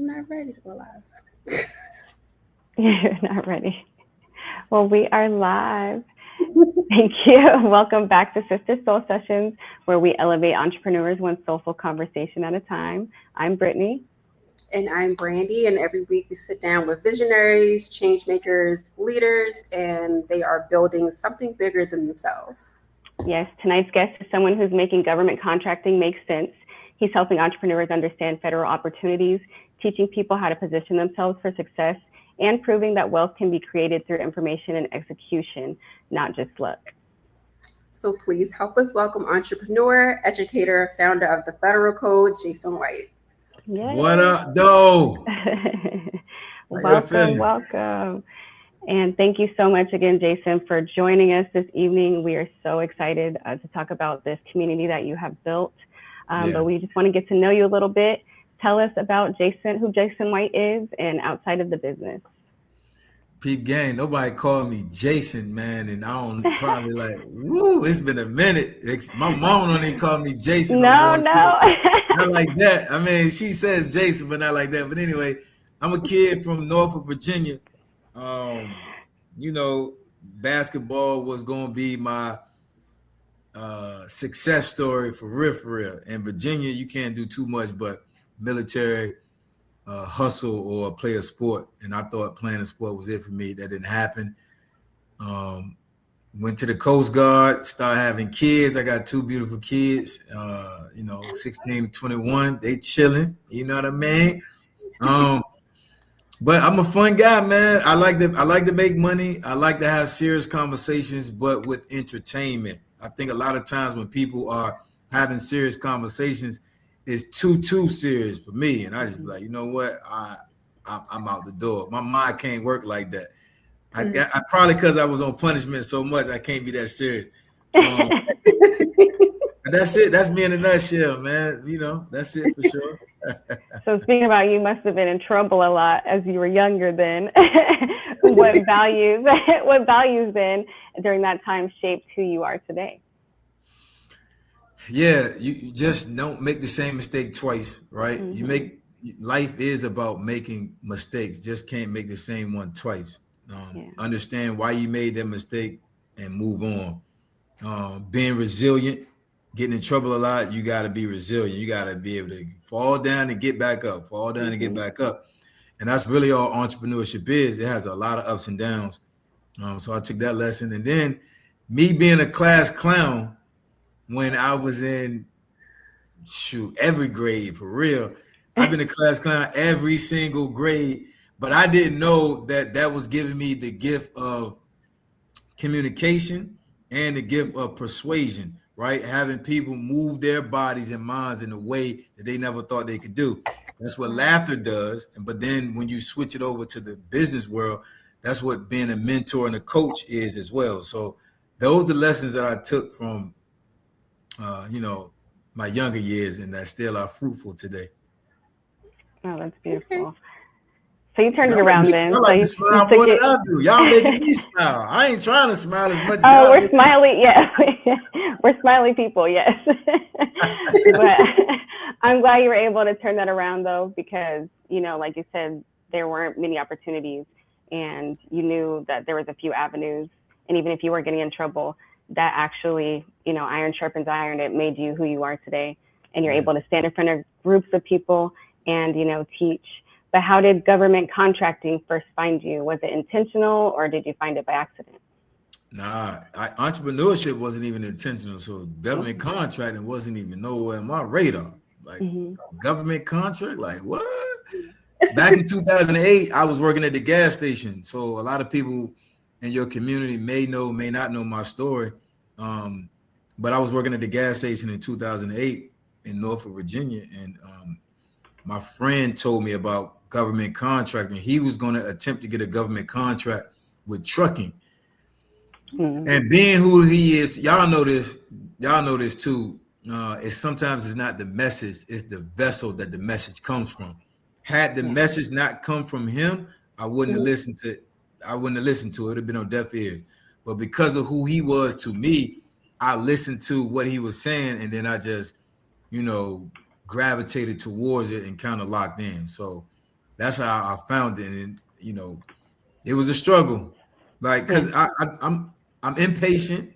I'm not ready to go live. You're not ready. Well, we are live. Thank you. Welcome back to Sister Soul Sessions, where we elevate entrepreneurs one soulful conversation at a time. I'm Brittany. And I'm Brandy, and every week we sit down with visionaries, change makers, leaders, and they are building something bigger than themselves. Yes, tonight's guest is someone who's making government contracting make sense. He's helping entrepreneurs understand federal opportunities, teaching people how to position themselves for success, and proving that wealth can be created through information and execution, not just luck. So please help us welcome entrepreneur, educator, founder of the Federal Code, Jason White. What Yay. up, though? How you Welcome, feeling? welcome. And thank you so much again, Jason, for joining us this evening. We are so excited to talk about this community that you have built. Yeah, But we just want to get to know you a little bit. Tell us about Jason, who Jason White is, and outside of the business. peep gang. Nobody called me Jason, man, and I don't probably like. Woo, it's been a minute. My mom don't even call me Jason no No, more. She no. not like that. I mean, she says Jason, but not like that. But anyway, I'm a kid from Norfolk, Virginia. Um, you know, basketball was gonna be my success story for real, for real. In Virginia, you can't do too much but military hustle or play a sport. And I thought playing a sport was it for me. That didn't happen. Um, Went to the Coast Guard, started having kids. I got two beautiful kids, 16, 21. They chilling, you know what I mean? Um, but I'm a fun guy, man. I like to make money. I like to have serious conversations, but with entertainment. I think a lot of times when people are having serious conversations, it's too serious for me, and I just be like, you know what, I'm out the door. My mind can't work like that. I probably because I was on punishment so much, I can't be that serious. Um, and that's it. That's me in a nutshell, man. That's it for sure. So speaking about you must have been in trouble a lot as you were younger then. What values what values then during that time shaped who you are today? Yeah, you just don't make the same mistake twice, right? You Hmm. make Life is about making mistakes. Just can't make the same one twice. Yeah. Understand why you made that mistake and move on. Being resilient, getting in trouble a lot. You got to be resilient. You got to be able to fall down and get back up. Fall down and get Hmm. back up. And that's really all entrepreneurship is. It has a lot of ups and downs. So I took that lesson, and then me being a class clown when I was in every grade for real. I've been a class clown every single grade, but I didn't know that that was giving me the gift of communication and the gift of persuasion, right? Having people move their bodies and minds in a way that they never thought they could do. That's what laughter does. But then when you switch it over to the business world, that's what being a mentor and a coach is as well. So those are the lessons that I took from uh, you know, my younger years, and that still are fruitful today. Oh, that's Okay. beautiful. So you turned Y'all it like around to, then. y'all So like to you smile took more than it. I do. Y'all making me smile. I ain't trying to smile as much as Oh, y'all we're do. smiley. Yeah, we're smiley people. Yes, but I'm glad you were able to turn that around though, because like you said, there weren't many opportunities, and you knew that there was a few avenues, and even if you were getting in trouble, that actually, iron sharpens iron. It made you who you are today, and you're Yeah. able to stand in front of groups of people and teach. But how did government contracting first find you? Was it intentional, or did you find it by accident? Entrepreneurship wasn't even intentional. So government Okay. contracting wasn't even nowhere on my radar. Like Hmm. government contract, like what? Back in 2008, I was working at the gas station. So a lot of people in your community may know, may not know my story. Um, but I was working at the gas station in 2008 in Norfolk, Virginia, and my friend told me about government contracting. He was going to attempt to get a government contract with trucking. Mm. And being who he is, y'all know this too. It's sometimes it's not the message, it's the vessel that the message comes from. Had the Yeah. message not come from him, I wouldn't have listened to I wouldn't have listened to it. It'd have been on deaf ears. But because of who he was to me, I listened to what he was saying, and then I just, you know, gravitated towards it and kind of locked in. So that's how I found it. And it was a struggle, like Yeah. because I'm impatient.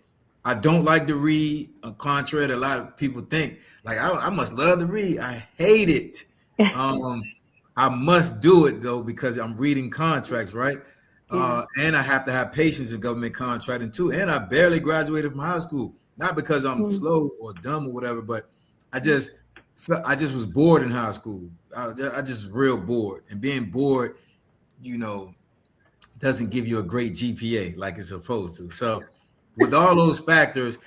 I don't like to read, contrary to a lot of people think. Like I must love to read. I hate it. Um, I must do it though because I'm reading contracts, right? Yeah. And I have to have patience in government contracting too. And I barely graduated from high school, not because I'm Mm. slow or dumb or whatever, but I just I just was bored in high school. I just real bored, and being bored, you know, doesn't give you a great GPA like it's supposed to. So with all those factors,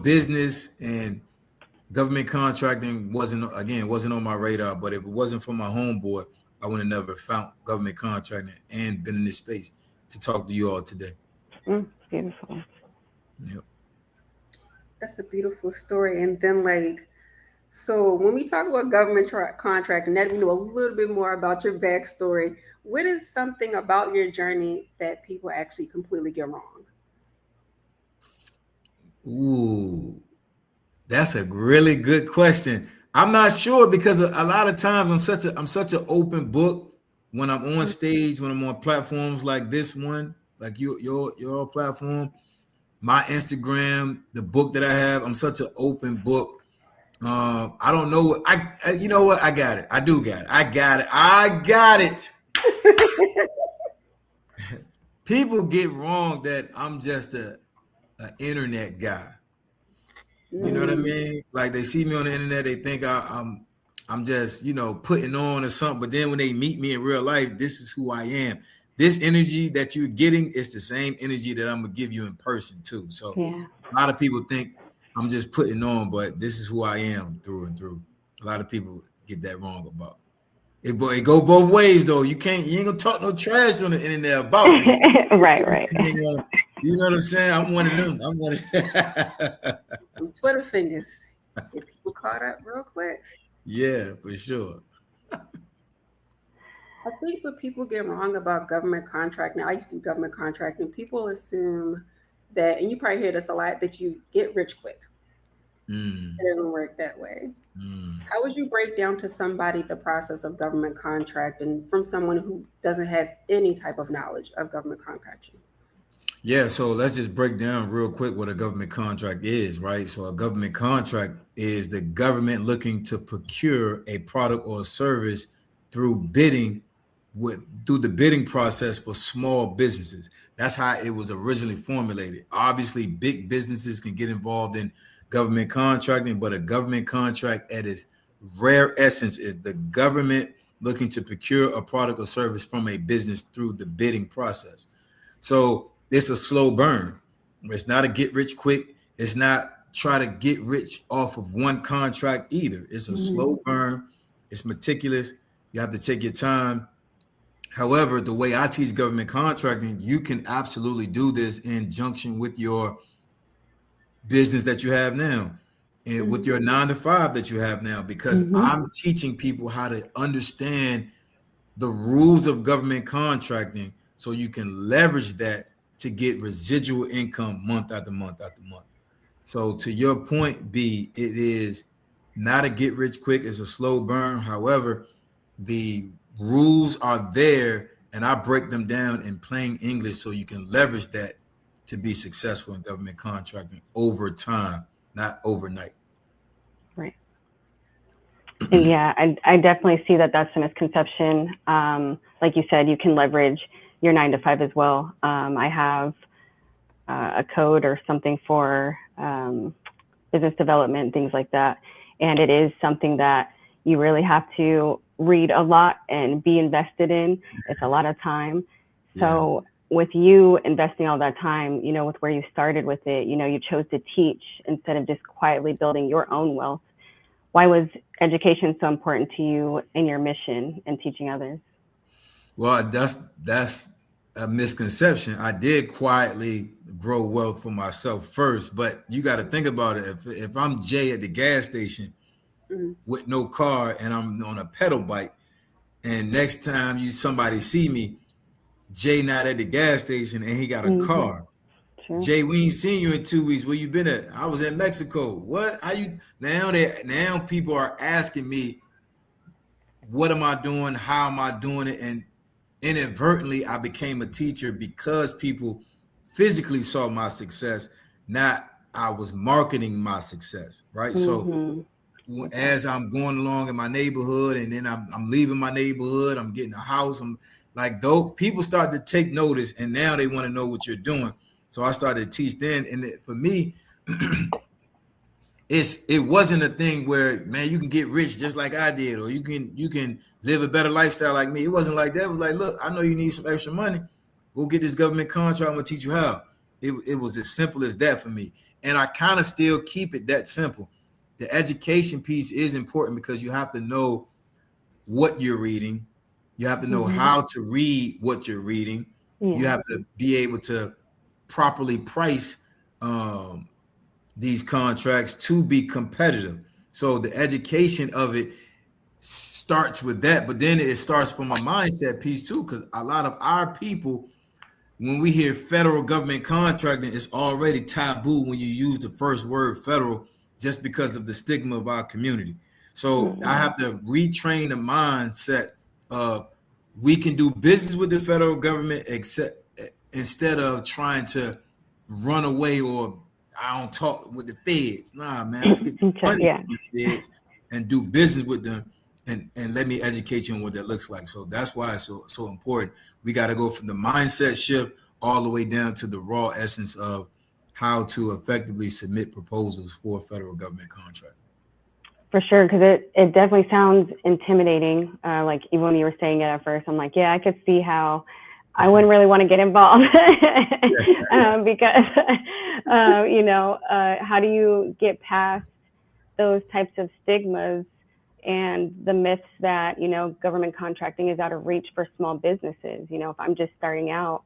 business and government contracting wasn't on my radar. But if it wasn't for my homeboy, I would have never found government contracting and been in this space to talk to you all today. Beautiful. Yep. That's a beautiful story. And then, like, so when we talk about government contract, and that we know a little bit more about your backstory, what is something about your journey that people actually completely get wrong? Ooh, that's a really good question. I'm not sure because a lot of times I'm such an open book when I'm on stage, when I'm on platforms like this one, like your platform, my Instagram, the book that I have. I'm such an open book. I don't know what you know what I got it. I do got it. I got it. I got it. People get wrong that I'm just a internet guy. You know what I Mm, mean? Like they see me on the internet, they think I'm just putting on or something. But then when they meet me in real life, this is who I am. This energy that you're getting is the same energy that I'm gonna give you in person too. So Yeah. a lot of people think I'm just putting on, but this is who I am through and through. A lot of people get that wrong about it. But it go both ways though. You ain't gonna talk no trash on the internet about me. Right. Right. You know what I'm saying? I'm one of them. I'm one of some Twitter fingers. Get people caught up real quick. Yeah, for sure. I think what people get wrong about government contracting, I used to do government contracting, people assume that, and you probably hear this a lot, that you get rich quick. Mm, It doesn't work that way. mm. How would you break down to somebody the process of government contracting from someone who doesn't have any type of knowledge of government contracting? Yeah, so let's just break down real quick what a government contract is, right? So a government contract is the government looking to procure a product or a service through bidding through the bidding process for small businesses. That's how it was originally formulated. Obviously, big businesses can get involved in government contracting, but a government contract at its rare essence is the government looking to procure a product or service from a business through the bidding process. So it's a slow burn. It's not a get rich quick. It's not try to get rich off of one contract either. It's a Mhm. slow burn. It's meticulous. You have to take your time. However, the way I teach government contracting, you can absolutely do this in junction with your business that you have now and with Mhm. your 9 to 5 that you have now, because Mhm. I'm teaching people how to understand the rules of government contracting so you can leverage that to get residual income month after month after month. So to your point, B, it is not a get rich quick, it's a slow burn. However, the rules are there and I break them down in plain English so you can leverage that to be successful in government contracting over time, not overnight. Right. And yeah, I definitely see that that's a misconception. Like you said, you can leverage your 9 to 5 as well. I have a code or something for business development, things like that. And it is something that you really have to read a lot and be invested in. It's a lot of time. Yeah. So with you investing all that time, with where you started with it, you chose to teach instead of just quietly building your own wealth. Why was education so important to you in your mission and teaching others? Well, that's a misconception. I did quietly grow wealth for myself first, but you got to think about it. If I'm Jay at the gas station Mhm. with no car and I'm on a pedal bike, and next time somebody see me, Jay not at the gas station and he got a Mm-hmm. car. Sure. Jay, we ain't seen you in 2 weeks. Where you been at? I was in Mexico. What? How you now? That now people are asking me what am I doing? How am I doing it? And inadvertently, I became a teacher because people physically saw my success, not I was marketing my success, right? So Mm-hmm. Okay. as I'm going along in my neighborhood, and then I'm leaving my neighborhood, I'm getting a house. I'm like, though people start to take notice, and now they want to know what you're doing. So I started to teach then, and for me, it wasn't a thing where, man, you can get rich just like I did, or you can live a better lifestyle like me. It wasn't like that. It was like, look, I know you need some extra money. Go get this government contract. I'm gonna teach you how. It was as simple as that for me, and I kind of still keep it that simple. The education piece is important because you have to know what you're reading. You have to know Mm-hmm. how to read what you're reading. You Yeah. have to be able to properly price um, these contracts to be competitive. So the education of it starts with that, but then it starts from a mindset piece too, because a lot of our people, when we hear federal government contracting, it's already taboo when you use the first word federal, just because of the stigma of our community. So I Mm-hmm. have to retrain the mindset of we can do business with the federal government, except instead of trying to run away, or I don't talk with the feds. Nah, man, let's get this money Yeah. from the feds and do business with them, and let me educate you on what that looks like. So that's why it's so important. We got to go from the mindset shift all the way down to the raw essence of how to effectively submit proposals for a federal government contract. For sure, because it definitely sounds intimidating. Like even when you were saying it at first, I'm like, yeah, I could see how I wouldn't really want to get involved because how do you get past those types of stigmas and the myths that government contracting is out of reach for small businesses? If I'm just starting out,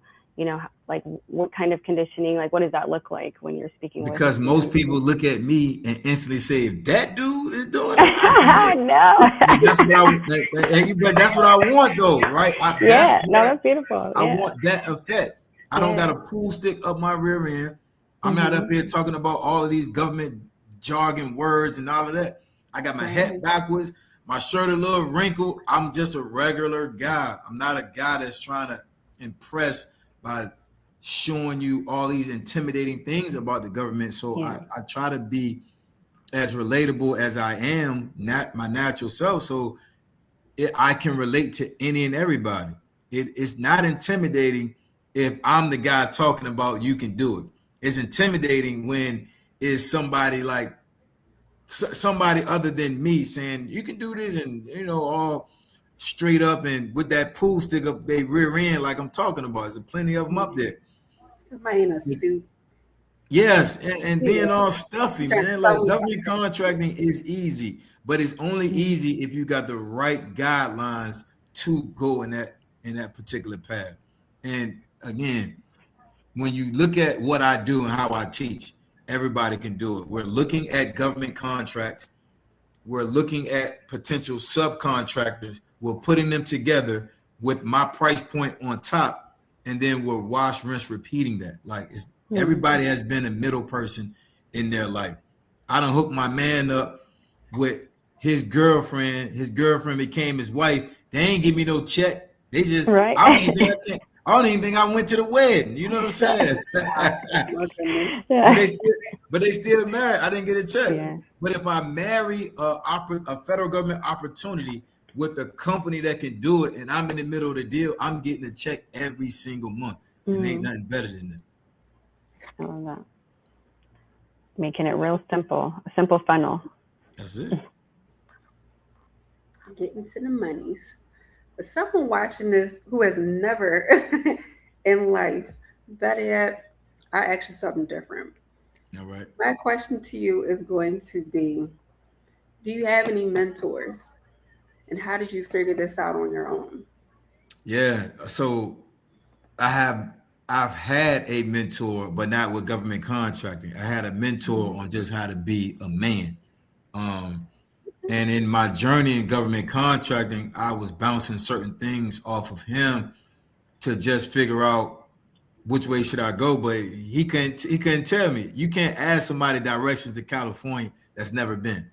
like what kind of conditioning, like what does that look like when you're speaking with Because most people people? look at me and instantly say, if that dude is doing it, I can do it. No. And that's what but that's what I want though, right? That's Yeah, no, what that's beautiful. I Yeah, want, that effect. I don't got yeah. a pool stick up my rear end. I'm not up Mhm. here talking about all of these government jargon words and all of that. I got my hat Right. backwards, my shirt a little wrinkled. I'm just a regular guy. I'm not a guy that's trying to impress by showing you all these intimidating things about the government. So Yeah. I try to be as relatable as I am, not my natural self. So I can relate to any and everybody. It's not intimidating if I'm the guy talking about you can do it. It's intimidating when it's somebody like somebody other than me saying you can do this, and all straight up and with that pool stick up their rear end like I'm talking about. There's plenty of them up Mhm. there. Somebody in a suit. Yes, and You being know, all stuffy, trying to man. sell Like me government something. contracting is easy, but it's only Mhm. easy if you got the right guidelines to go in that particular path. And again, when you look at what I do and how I teach, everybody can do it. We're looking at government contracts. We're looking at potential subcontractors. We're putting them together with my price point on top, and then we're wash, rinse, repeating that. Like Mhm. everybody has been a middle person in their life. I don't hook my man up with his girlfriend. His girlfriend became his wife. They ain't give me no check. They just Right. I don't even think I went to the wedding. You know what I'm saying? Wow. My goodness. but Yeah. they still but they still married. I didn't get a check. Yeah. But if I marry a federal government opportunity with a company that can do it, and I'm in the middle of the deal, I'm getting a check every single month, and ain't Mhm. nothing better than that. I love that. Making it real simple, a simple funnel. That's it. Getting to the monies. But someone watching this who has never in life, better yet, I ask you something different. All right. My question to you is going to be, do you have any mentors? And how did you figure this out on your own? Yeah. So I have I've had a mentor, but not with government contracting. I had a mentor Mhm. on just how to be a man. Um, and in my journey in government contracting, I was bouncing certain things off of him to just figure out which way should I go. But he couldn't tell me. You can't ask somebody directions to California that's never been,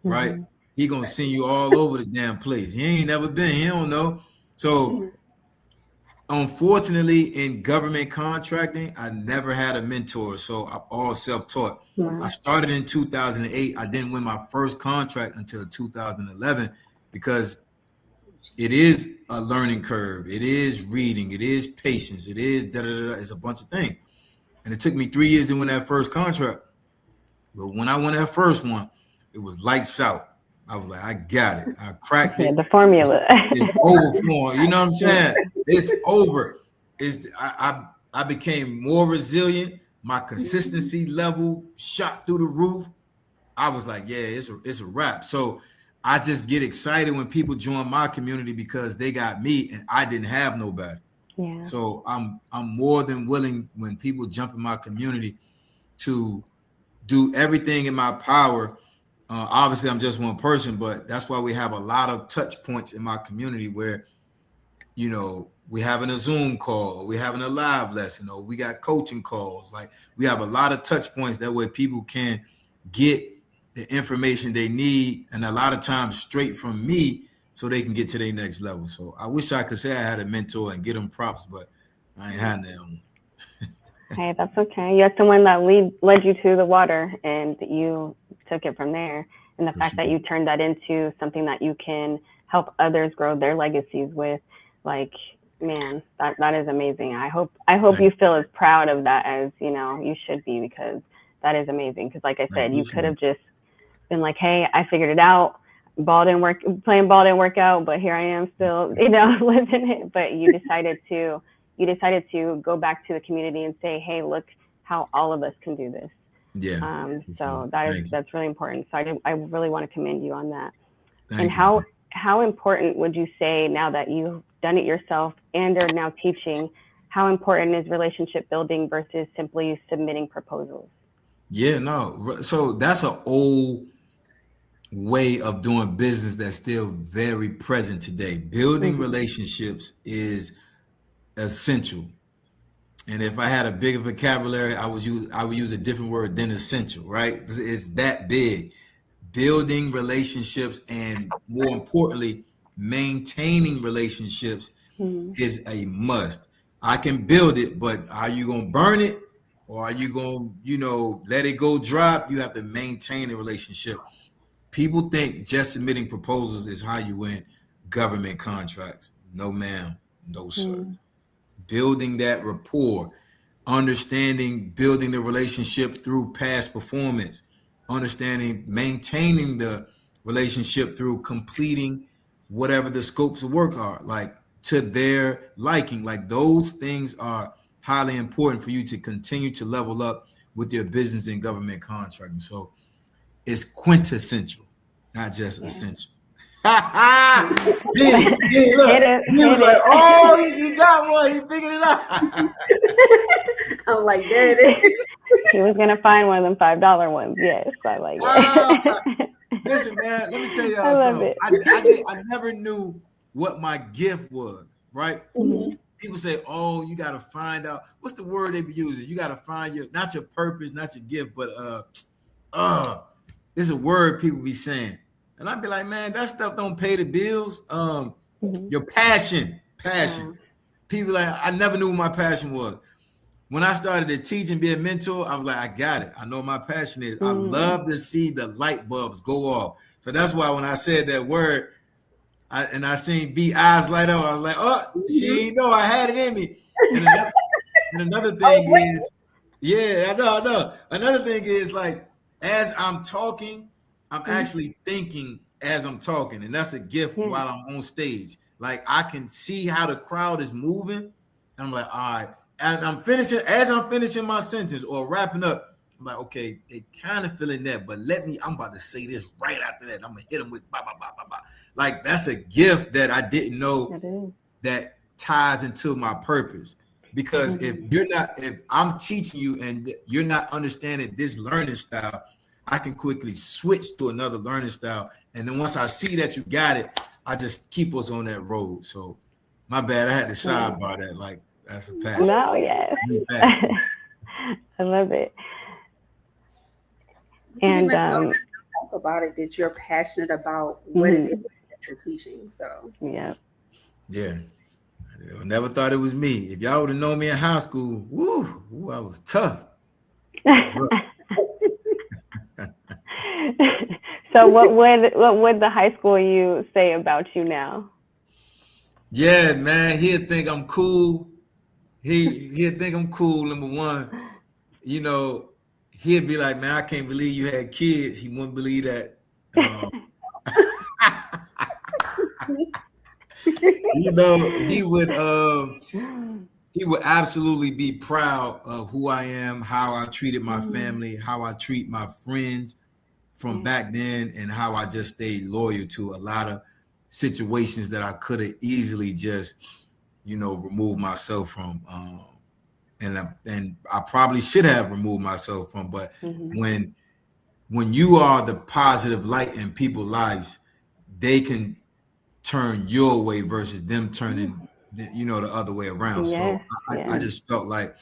right? Mhm. he gonna send you all over the damn place. He ain't never been. He don't know. So Mhm. unfortunately, in government contracting, I never had a mentor. So I'm all self-taught. I Wow. started in 2008. I didn't win my first contract until 2011 because it is a learning curve. It is reading. It is patience. It is da da da. It's a bunch of things. And it took me 3 years to win that first contract. But when I won that first one, it was lights out. I was like, I got it. I cracked Yeah, it. the It's, formula. it's over for him. You know what I'm Yeah. saying? It's over. I became more resilient. My consistency level shot through the roof. I was like, yeah, it's a wrap. So I just get excited when people join my community because they got me and I didn't have nobody. Yeah. So I'm more than willing when people jump in my community to do everything in my power. Obviously, I'm just one person, but that's why we have a lot of touch points in my community where, we having a Zoom call, we having a live lesson, or we got coaching calls. Like we have a lot of touch points that way people can get the information they need, and a lot of times straight from me, so they can get to their next level. So I wish I could say I had a mentor and get them props, but I ain't had that one. Hey, that's okay. You had someone that led you to the water, and you took it from there. And the For fact sure. that you turned that into something that you can help others grow their legacies with, like, man, that is amazing. I hope you feel as proud of that as you should be, because that is amazing. Because like I I said, you could appreciate have it. just been like, hey, I figured it out. Ball didn't work, playing ball didn't work out, but here I am still, living it. But you decided to go back to the community and say, hey, look how all of us can do this. Yeah. For sure. So Thank you. that's really important. So I really want to commend you on that. And Thank you. how important would you say, now that you've done it yourself and are now teaching, how important is relationship building versus simply submitting proposals? Yeah, no. So that's an old way of doing business that's still very present today. Building Mm-hmm. relationships is essential. And if I had a bigger vocabulary, I would use a different word than essential, right? It's that big. Building relationships and more importantly, maintaining relationships Mm-hmm. is a must. I can build it, but are you gonna burn it or are you gonna, let it go drop? You have to maintain a relationship. People think just submitting proposals is how you win government contracts. No, ma'am. No, sir. Mm-hmm. Building that rapport, understanding, building the relationship through past performance, understanding, maintaining the relationship through completing whatever the scopes of work are, like to their liking. Like those things are highly important for you to continue to level up with your business and government contracting. So it's quintessential, not just Yeah. essential. Hit Look, it, he was hit like, it. "Oh, he got one. He figured it out." I'm like, there it is. He was gonna find one of them $5 ones. Yes, I like Ah, it. listen, man. Let me tell I y'all love something. it. I never knew what my gift was. Right? Mm-hmm. People say, "Oh, you got to find out what's the word they be using. You got to find your not your purpose, not your gift, but uh, it's a word people be saying." And I'd be like, man, that stuff don't pay the bills. Mm-hmm. Your passion. Wow. People like I never knew what my passion was. When I started to teach and be a mentor, I was like, I got it. I know what my passion is. I Mm. love to see the light bulbs go off. So that's why when I said that word, I seen B eyes light up. I was like, oh, Mhm. she ain't know I had it in me. And another Oh, thing wait. is, yeah, I know. Another thing is like as I'm talking, I'm Mm. actually thinking as I'm talking, and that's a gift Yeah. while I'm on stage. Like I can see how the crowd is moving, and I'm like, all right. And I'm finishing my sentence or wrapping up. I'm like, okay, they kind of feeling that, but I'm about to say this right after that. I'm gonna hit them with blah blah blah blah blah. Like that's a gift that I didn't know It is. that ties into my purpose. Because Mm-hmm. if I'm teaching you and you're not understanding this learning style, I can quickly switch to another learning style. And then once I see that you got it, I just keep us on that road. So my bad, I had to Yeah. sidebar that. Like that's a passion, No, yes. new passion. I love it. You can And even talk about it that you're passionate about what it is Hmm. that you're teaching. So Yeah. Yeah. I never thought it was me. If y'all would have known me in high school, woo, I was tough. I was rough. So what would the high school you say about you now? Yeah, man, he'd think I'm cool. He'd think I'm cool. Number one, you know, he'd be like, "Man, I can't believe you had kids." He wouldn't believe that. Um, you know, he would absolutely be proud of who I am, how I treated my Mm, family, how I treat my friends from yeah. back then, and how I just stayed loyal to a lot of situations that I could have easily just, removed myself from. And I probably should have removed myself from. But Hmm. when when you are the positive light in people's lives, they can turn your way versus them turning the other way around. So Yes. I Yes. just felt like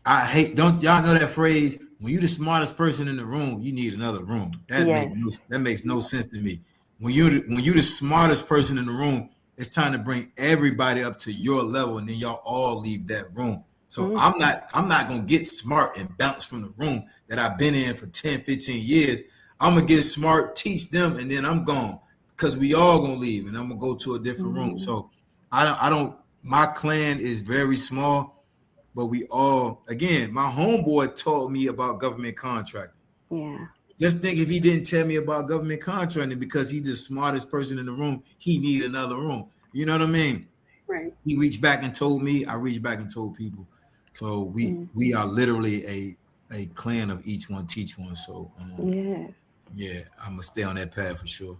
I hate. Don't y'all know that phrase? When you the smartest person in the room, you need another room. Yes. That makes no sense to me. When you the smartest person in the room, it's time to bring everybody up to your level, and then y'all all leave that room. So Mm, I'm not gonna get smart and bounce from the room that I've been in for 10, 15 years. I'm gonna get smart, teach them, and then I'm gone because we all gonna leave, and I'm gonna go to a different room. mm, So I don't. My clan is very small, but we all, again, my homeboy told me about government contracting. yeah. Just think, if he didn't tell me about government contracting because he's the smartest person in the room, he need another room. You know what I mean? right. He reached back and told me, I reached back and told people. So we Mm, we are literally a clan of each one teach one. So yes. yeah, I'm gonna stay on that path for sure.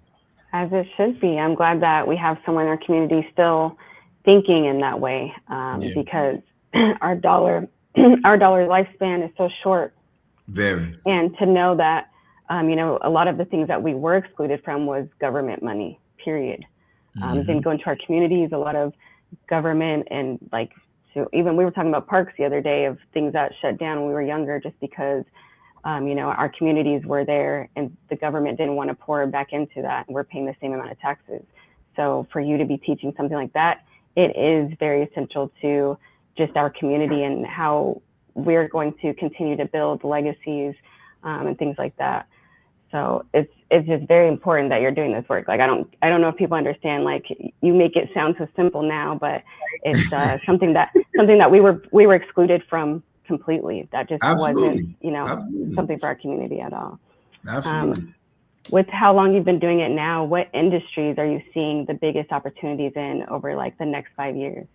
As it should be. I'm glad that we have someone in our community still thinking in that way, Yeah, because our dollar our dollar lifespan is so short. very. And to know that, a lot of the things that we were excluded from was government money, period. Then Hmm. go into our communities, a lot of government, and like, so even we were talking about parks the other day of things that shut down when we were younger just because, our communities were there and the government didn't want to pour back into that. And we're paying the same amount of taxes. So for you to be teaching something like that, it is very essential to just our community and how we're going to continue to build legacies, and things like that. So it's just very important that you're doing this work. Like I don't know if people understand. Like you make it sound so simple now, but it's something that we were excluded from completely. That just wasn't Absolutely. Absolutely. something for our community at all. Absolutely. Um, with how long you've been doing it now, what industries are you seeing the biggest opportunities in over like the next 5 years?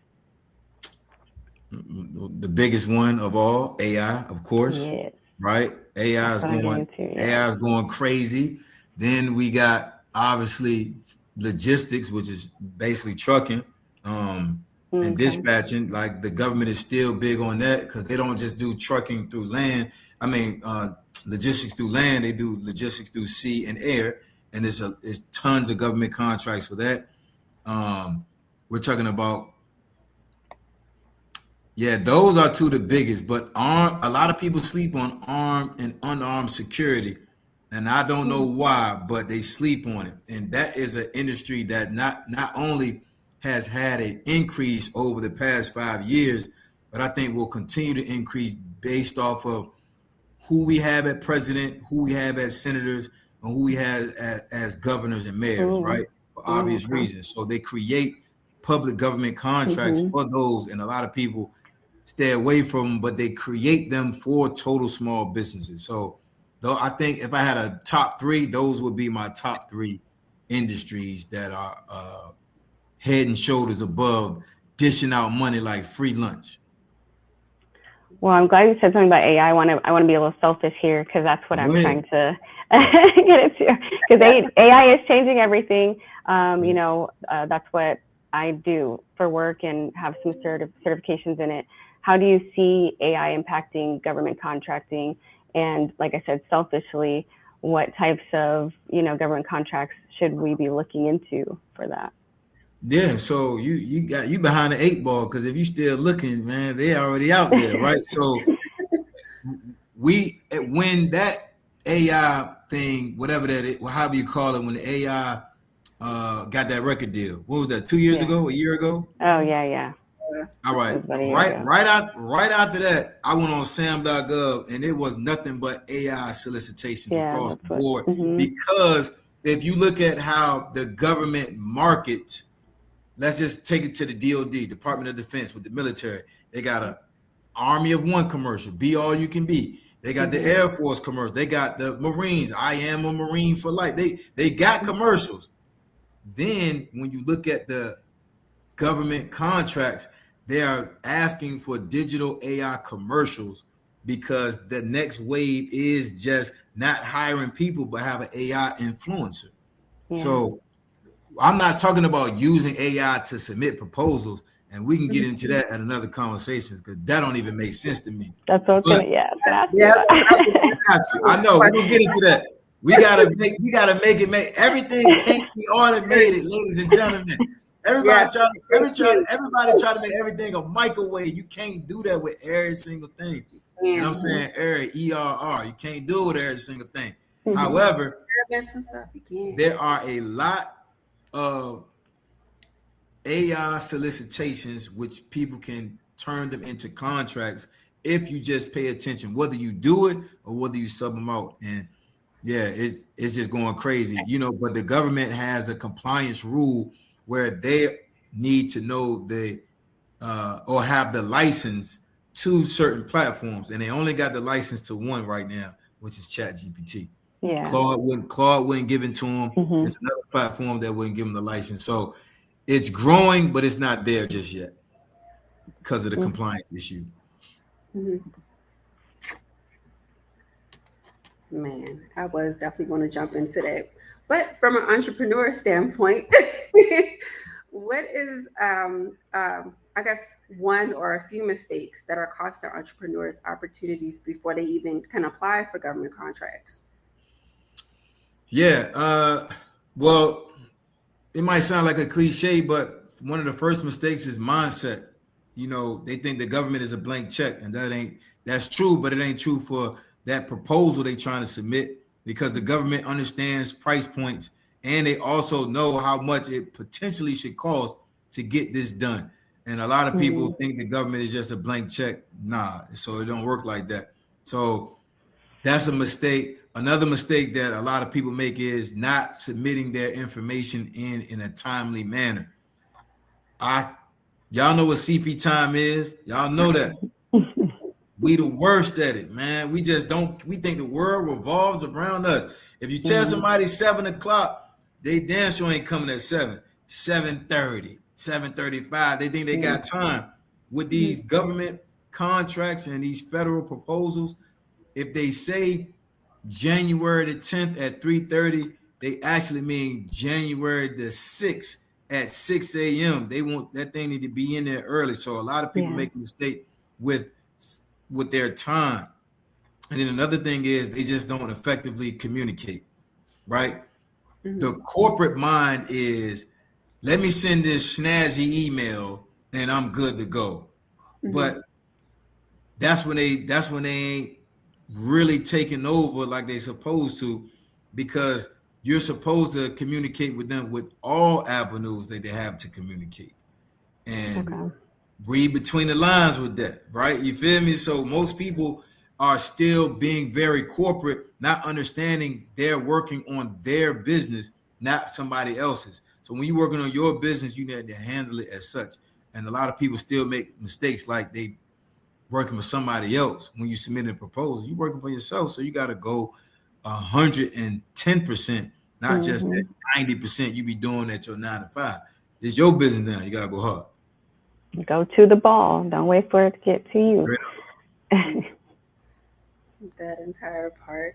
The biggest one of all, AI, of course, Yes, right? AI that's is what I'm getting going into. Yeah. AI is going crazy. Then we got obviously logistics, which is basically trucking, and Okay. dispatching. Like the government is still big on that because they don't just do trucking through land. I mean, logistics through land. They do logistics through sea and air, and it's tons of government contracts for that. We're talking about, yeah, those are two of the biggest. But a lot of people sleep on armed and unarmed security, and I don't know Hmm. why, but they sleep on it. And that is an industry that not only has had an increase over the past 5 years, but I think will continue to increase based off of who we have as president, who we have as senators, and who we have as governors and mayors, Mm. right? For obvious Okay. reasons. So they create public government contracts Mhm. for those, and a lot of people stay away from them, but they create them for total small businesses. So, though I think if I had a top three, those would be my top three industries that are head and shoulders above dishing out money like free lunch. Well, I'm glad you said something about AI. I want to be a little selfish here because that's what Go I'm ahead. trying to get into. Because AI is changing everything. That's what I do for work and have some certifications in it. How do you see AI impacting government contracting? And like I said, selfishly, what types of government contracts should we be looking into for that? Yeah, so you got you behind the eight ball because if you still looking, man, they already out there, right? So when that AI thing, whatever that is, however you call it, when the AI got that record deal. What was that? 2 years Yeah. ago? A year ago? Oh yeah, yeah. All It right. was about a year ago. Right after that, I went on Sam.gov and it was nothing but AI solicitations Yeah, across that's the what. board. Mhm. Because if you look at how the government markets, let's just take it to the DOD, Department of Defense, with the military. They got a Army of One commercial, be all you can be. They got the Mhm. Air Force commercial. They got the Marines. I am a Marine for life. They got commercials. Then when you look at the government contracts, they are asking for digital AI commercials because the next wave is just not hiring people, but have an AI influencer. Yeah. So I'm not talking about using AI to submit proposals, and we can get into that at another conversation because that don't even make sense to me. That's what I was But gonna. Yeah, I was gonna ask you Yeah, that's what I was that. got you. I know we'll get into that. We gotta make it make everything can't be automated, ladies and gentlemen. yeah, thank you. Everybody try to make everything a microwave. You can't do that with every single thing. And I'm And Mhm. saying every ERR. You can't do it with every single thing. Mhm. However, experiments and stuff, you can. there are a lot of AI solicitations which people can turn them into contracts if you just pay attention, whether you do it or whether you sub them out. And yeah, it's just going crazy, you know. But the government has a compliance rule where they need to know the or have the license to certain platforms, and they only got the license to one right now, which is Chat GPT. Yeah. Claude wouldn't give it to them. Mhm. It's another platform that wouldn't give them the license. So it's growing, but it's not there just yet because of the Mhm. compliance issue. Mhm. Man, I was definitely going to jump into that. But from an entrepreneur standpoint, what is, I guess, one or a few mistakes that are costing entrepreneurs opportunities before they even can apply for government contracts? Yeah. Well, it might sound like a cliche, but one of the first mistakes is mindset. You know, they think the government is a blank check, and that's true, but it ain't true for that proposal they trying to submit because the government understands price points and they also know how much it potentially should cost to get this done. And a lot of people Mhm. think the government is just a blank check. Nah, so it don't work like that. So that's a mistake. Another mistake that a lot of people make is not submitting their information in a timely manner. I Y'all know what CP time is. Y'all know that. We the worst at it, man. We just don't. We think the world revolves around us. If you tell Mhm. somebody 7 o'clock, they damn sure ain't coming at 7:30, 7:35. They think they Mhm. got time. With Mhm. these government contracts and these federal proposals, if they say January the 10th at 3:30, they actually mean January the 6th at 6 a.m. They want that thing need to be in there early. So a lot of people Yeah. make a mistake with with their time. And then another thing is they just don't effectively communicate, right? The Mhm. corporate mind is let me send this snazzy email and I'm good to go. Mhm. But that's when they ain't really taking over like they supposed to, because you're supposed to communicate with them with all avenues that they have to communicate and Okay. read between the lines with that, right? You feel me? So most people are still being very corporate, not understanding they're working on their business, not somebody else's. So when you're working on your business, you need to handle it as such. And a lot of people still make mistakes like they working for somebody else. When you submit a proposal, you're working for yourself. So you got to go 110%, not just that Mhm. 90% you be doing at your 9 to 5. It's your business now. You got to go hard. Go to the ball. Don't wait for it to get to you. Straight That entire part.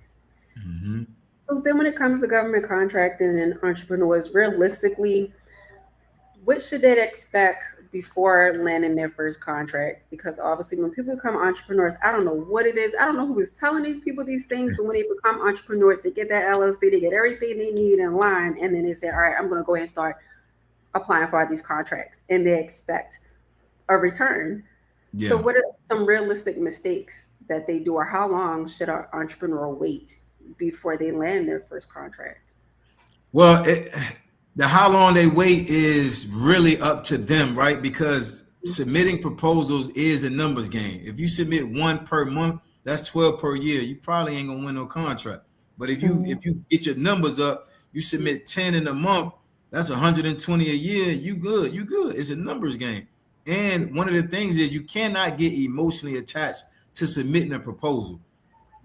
Mm-hmm. So then when it comes to government contracting and entrepreneurs, realistically, what should they expect before landing their first contract? Because obviously, when people become entrepreneurs, I don't know what it is. I don't know who is telling these people these things, but when they become entrepreneurs, they get that LLC, they get everything they need in line, and then they say, "All right, I'm going to go ahead and start applying for these contracts," and they expect a return. So, Yeah. what are some realistic mistakes that they do, or how long should an entrepreneur wait before they land their first contract? Well, the how long they wait is really up to them, right? Because submitting proposals is a numbers game. If you submit one per month, that's 12 per year. You probably ain't gonna win no contract. But Mm-hmm. if you get your numbers up, you submit 10 in a month, that's 120 a year. You good, you good. It's a numbers game. And one of the things is you cannot get emotionally attached to submitting a proposal.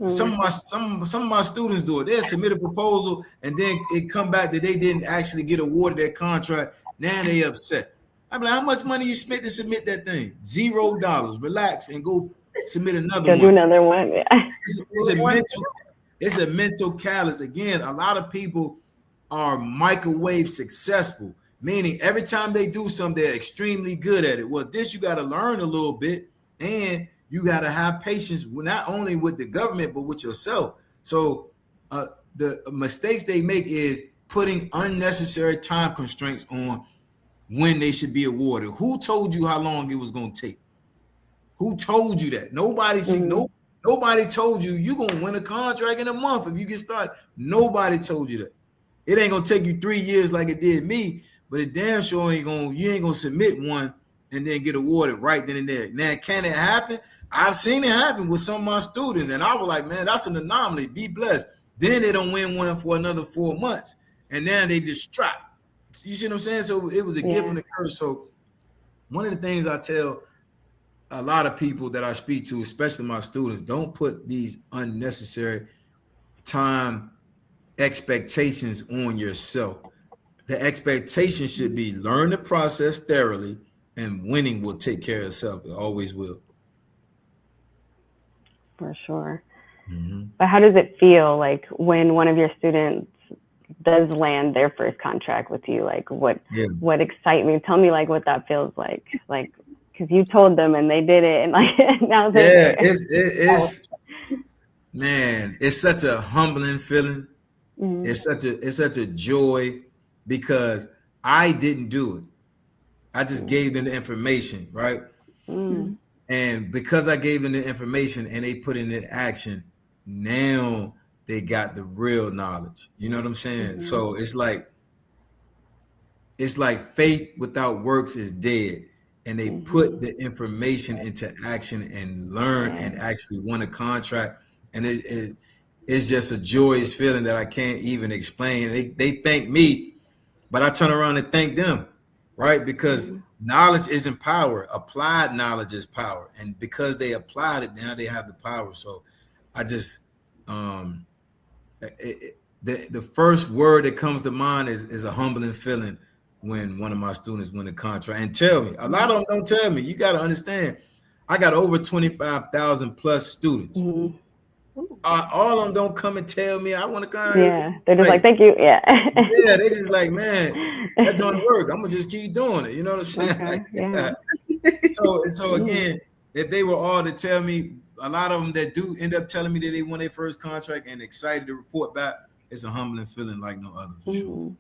Some of my students do it. They submit a proposal and then it come back that they didn't actually get awarded their contract. Now they upset. I'm like, how much money you spent to submit that thing? $0. Relax and go submit another Go do one. another one. It's, Yeah. it's a mental, it's a mental callous. Again, a lot of people are microwave successful, meaning every time they do something, they're extremely good at it. Well, this you got to learn a little bit, and you got to have patience not only with the government but with yourself. So the mistakes they make is putting unnecessary time constraints on when they should be awarded. Who told you how long it was going to take? Who told you that? Mm-hmm. Nobody told you you're gonna win a contract in a month if you get started. Nobody told you that. It ain't gonna take you 3 years like it did me, but it damn sure you ain't gonna submit one and then get awarded right then and there. Now, can it happen? I've seen it happen with some of my students, and I was like, man, that's an anomaly. Be blessed. Then they don't win one for another 4 months, and now they just strap. You see what I'm saying? So it was a gift Yeah. and a curse. So one of the things I tell a lot of people that I speak to, especially my students, don't put these unnecessary time expectations on yourself. The expectation should be learn the process thoroughly, and winning will take care of itself. It always will. For sure. Mm-hmm. But how does it feel like when one of your students does land their first contract with you? Like Yeah. what excitement? Tell me like what that feels like because you told them and they did it and like now they're Yeah. there. It's man, it's such a humbling feeling. Mm-hmm. It's such a joy because I didn't do it. I just gave them the information, right? Mm-hmm. And because I gave them the information and they put it in action, now they got the real knowledge. You know what I'm saying? Mm-hmm. So it's like faith without works is dead. And they Mm-hmm. put the information into action and learn Yeah. and actually won a contract. And it's just a joyous feeling that I can't even explain. They thank me, but I turn around and thank them, right? Because Mm-hmm. knowledge isn't power. Applied knowledge is power. And because they applied it, now they have the power. So I just, um, the first word that comes to mind is a humbling feeling when one of my students win a contract and tell me. A lot of them don't tell me. You got to understand, I got over 25,000 plus students. Mm-hmm. All of them don't come and tell me I want to kind of Yeah. They're just like, like, thank you. Yeah. yeah, they just like, man, that joint work. I'm gonna just keep doing it. You know what I'm saying? Okay. Like, Yeah. so Mm-hmm. again, if they were all to tell me, a lot of them that do end up telling me that they won their first contract and excited to report back, it's a humbling feeling like no other for sure. Mm-hmm.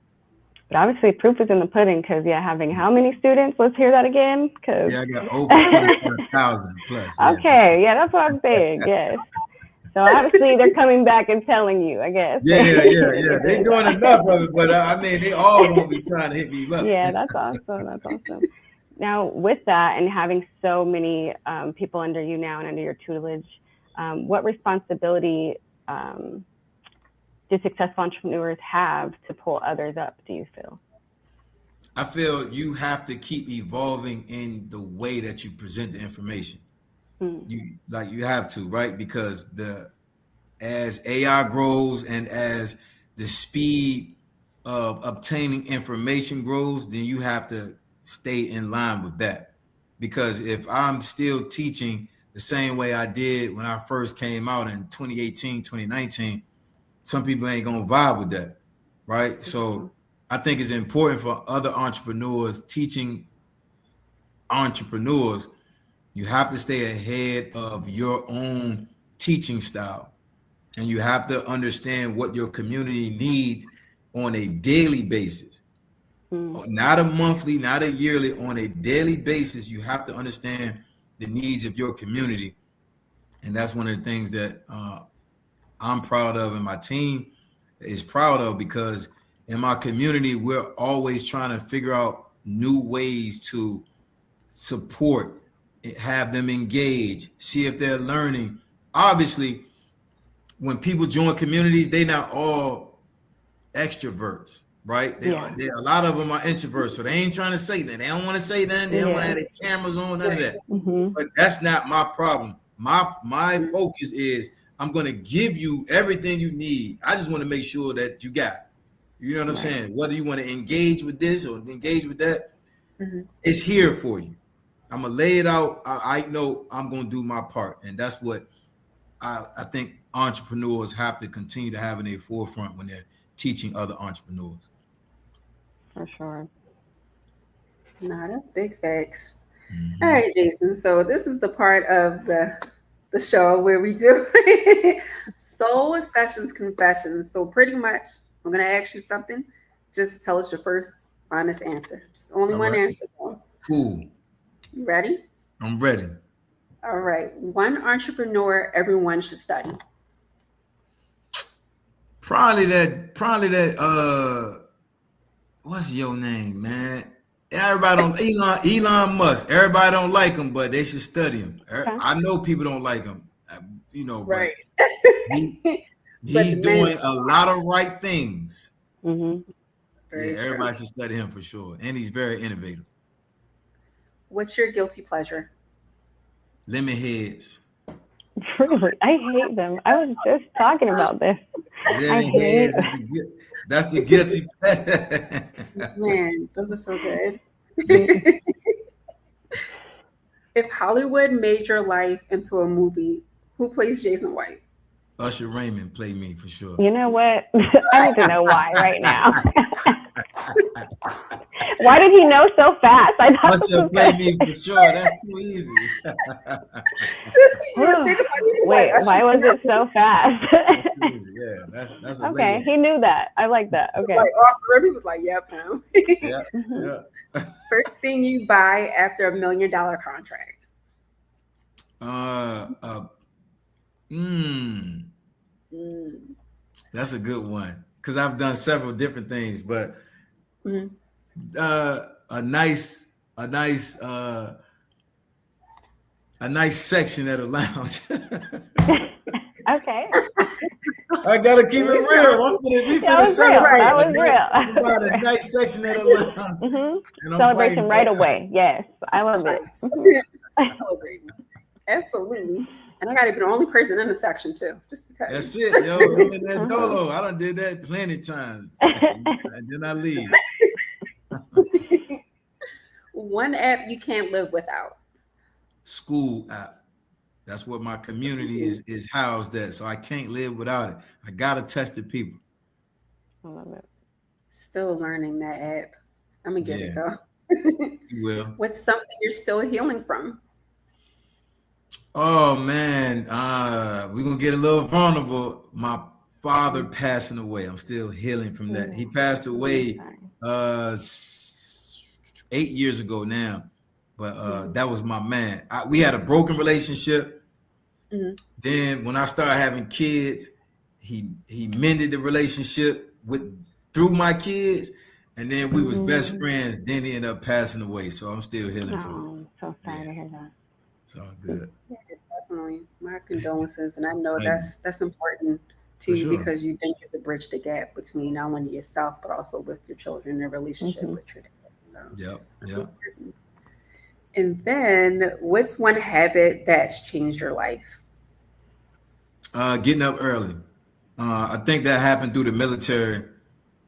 But obviously, proof is in the pudding because, yeah, having how many students? Let's hear that again. Because Yeah, I got over 25,000 plus. Yeah, for sure. okay, yeah, that's what I'm saying. Yes. So obviously, they're coming back and telling you. I guess. Yeah. They doing enough of it, but I mean, they all gonna be trying to hit me up. Yeah, that's awesome. That's awesome. Now, with that and having so many people under you now and under your tutelage, what responsibility do successful entrepreneurs have to pull others up, do you feel? I feel you have to keep evolving in the way that you present the information. Mm, You have to, right? Because the as AI grows and as the speed of obtaining information grows, then you have to stay in line with that. Because if I'm still teaching the same way I did when I first came out in 2018, 2019, some people ain't gonna vibe with that, right? for So sure. I think it's important for other entrepreneurs teaching entrepreneurs, you have to stay ahead of your own teaching style. And you have to understand what your community needs on a daily basis, Mm, not a monthly, not a yearly, on a daily basis. You have to understand the needs of your community. And that's one of the things that I'm proud of and my team is proud of, because in my community, we're always trying to figure out new ways to support, have them engage, see if they're learning. Obviously, when people join communities, they not all extroverts, right? Yeah. A lot of them are introverts, so they ain't trying to say that. They don't want to say that. They don't want to have their cameras on, none of that. But that's not my problem. My focus is I'm going to give you everything you need. I just want to make sure that you got it. You know what I'm saying? Whether you want to engage with this or engage with that, it's here for you. I'm going to lay it out. I know I'm going to do my part. And that's what I think entrepreneurs have to continue to have in their forefront when they're teaching other entrepreneurs. For sure. Nah, that's big facts. All right, Jason. So this is the part of the show where we do soul sessions confessions. So pretty much, I'm gonna ask you something. Just tell us your first honest answer. Just only All one right. answer. Cool. You ready? I'm ready. All right. One entrepreneur everyone should study. Probably that what's your name, man? Everybody don't Elon Musk. Everybody don't like him, but they should study him. I know people don't like him, but he's doing a lot of right things. Yeah, everybody should study him for sure, and he's very innovative. What's your guilty pleasure? Lemon heads. Really, I hate them. I was just talking about this. Lemon heads. That's the guilty pleasure. Man, those are so good. If Hollywood made your life into a movie, who plays Jason White? Usher Raymond played me for sure. You know what? I need to know why right now. Why did he know so fast? I thought Usher played me for sure. That's too easy. Wait, why was it so fast? That's easy. Yeah, that's a okay. lady. He knew that. I like that. Okay. Like off the rip, he was like, "Yep, yeah, Yeah, yeah. First thing you buy after $1 million contract? That's a good one, because I've done several different things, but a nice section at a lounge. Okay. I gotta keep it real. I'm gonna celebrate. That was real. About a nice section at a lounge. Celebration right away. Yes, I love it. Celebrating. Absolutely. And I gotta be the only person in the section too. Just to tell you. That's it, yo. I'm in that dolo. I done did that plenty of times. And then I leave. One app you can't live without. School app. That's what my community is housed at. So I can't live without it. I gotta test the people. I love it. Still learning that app. I'm gonna get it though. You will. What's something you're still healing from? Oh man, we're gonna get a little vulnerable. My father passing away. I'm still healing from that. He passed away 8 years ago now, but that was my man. We had a broken relationship. Then when I started having kids, he mended the relationship through my kids, and then we was best friends. Then he ended up passing away, so I'm still healing from it. So sorry to hear that. It's all good. Yeah, definitely. My condolences, and I know that's important to For you sure. because you think you have to bridge the gap between not only yourself but also with your children, their relationship with your dad. So Yep. And then, what's one habit that's changed your life? Getting up early. I think that happened through the military.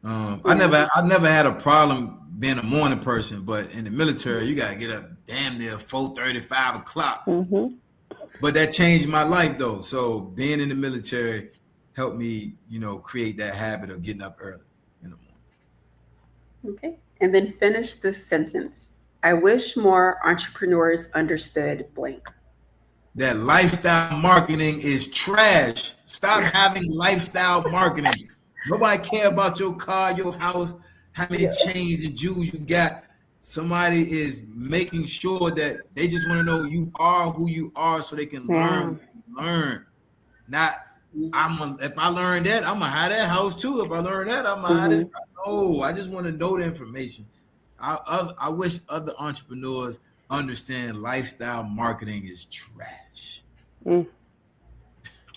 I never had a problem being a morning person, but in the military, you gotta get up damn near 4:30, 5 o'clock. But that changed my life though. So being in the military helped me, create that habit of getting up early in the morning. Okay. And then finish this sentence. I wish more entrepreneurs understood blank. That lifestyle marketing is trash. Stop having lifestyle marketing. Nobody care about your car, your house, how many chains and jewels you got. Somebody is making sure that they just want to know you are who you are so they can learn. Not If I learn that, I'm gonna have that house too. If I learn that, I'm gonna have this. No, I just want to know the information. I wish other entrepreneurs understand lifestyle marketing is trash. Mm.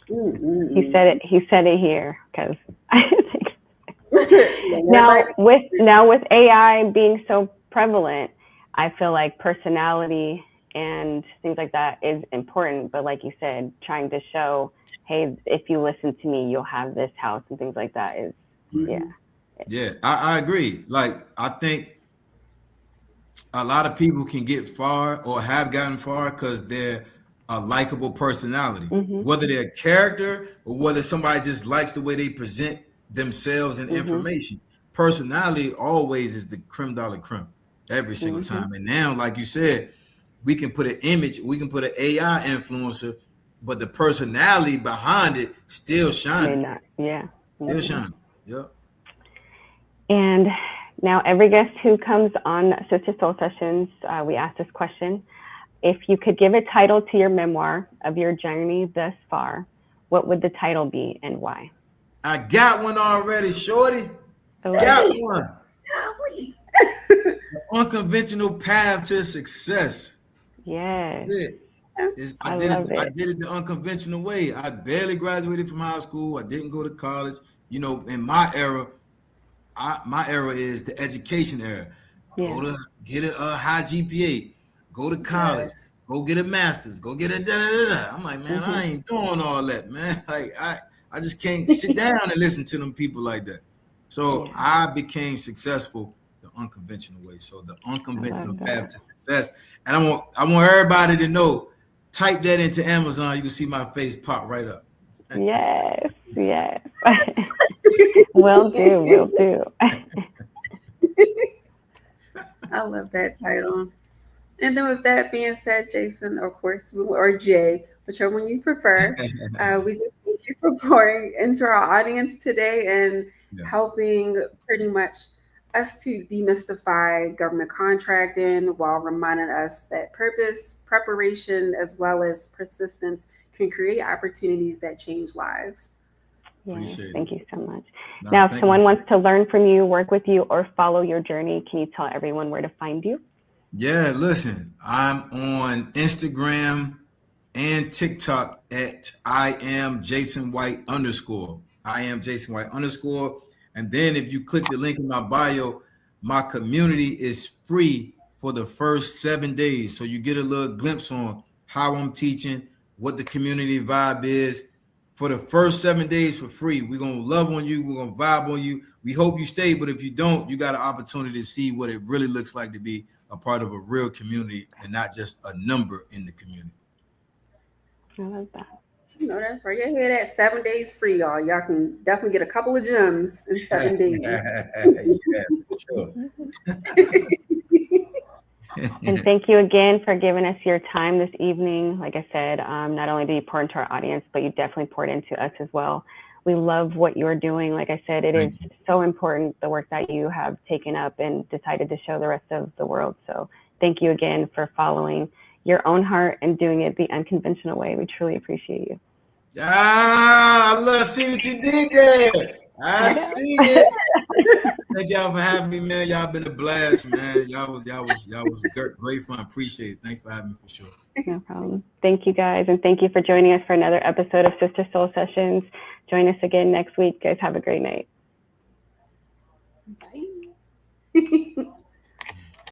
He said it. He said it here because I think now with AI being so prevalent, I feel like personality and things like that is important. But like you said, trying to show, hey, if you listen to me, you'll have this house and things like that is, yeah. Yeah, I agree. Like, I think a lot of people can get far or have gotten far because they're a likable personality, whether they're a character or whether somebody just likes the way they present themselves and information. Personality always is the creme de la creme every single time. And now, like you said, we can put an image, we can put an AI influencer, but the personality behind it still shining. Still shining. Yep. And now every guest who comes on Sister Soul Sessions, we ask this question. If you could give a title to your memoir of your journey thus far, what would the title be and why? I got one already, shorty. Got one. The unconventional path to success. Yes. I did it the unconventional way. I barely graduated from high school. I didn't go to college. You know, in my era, my era is the education era. Go to get a high GPA, go to college, go get a master's, go get a da-da-da-da. I'm like, man, I ain't doing all that, man. Like, I just can't sit down and listen to them people like that. So I became successful the unconventional way. So the unconventional path to success. And I want everybody to know, type that into Amazon, you can see my face pop right up. Yes. Will do. I love that title. And then with that being said, Jason, of course, or Jay, whichever one you prefer, we just thank you for pouring into our audience today and helping pretty much us to demystify government contracting while reminding us that purpose, preparation, as well as persistence can create opportunities that change lives. Thank you so much. Now, if someone wants to learn from you, work with you, or follow your journey, can you tell everyone where to find you? Yeah, listen, I'm on Instagram and TikTok at I am Jason White _. I am Jason White _. And then if you click the link in my bio, my community is free for the first 7 days. So you get a little glimpse on how I'm teaching, what the community vibe is. For the first 7 days for free. We're going to love on you. We're going to vibe on you. We hope you stay, but if you don't, you got an opportunity to see what it really looks like to be a part of a real community and not just a number in the community. I love that. You know, that's right. You hear that? 7 days free, y'all. Y'all can definitely get a couple of gems in 7 days. Yeah, for sure. And thank you again for giving us your time this evening. Like I said, not only did you pour into our audience, but you definitely poured into us as well. We love what you're doing. Like I said, it is so important, the work that you have taken up and decided to show the rest of the world. So thank you again for following your own heart and doing it the unconventional way. We truly appreciate you. I love seeing what you did there. I see it. Thank y'all for having me, man. Y'all been a blast, man. Y'all was great fun. Appreciate it. Thanks for having me for sure. No problem. Thank you guys, and thank you for joining us for another episode of Sister Soul Sessions. Join us again next week. Guys, have a great night. Bye.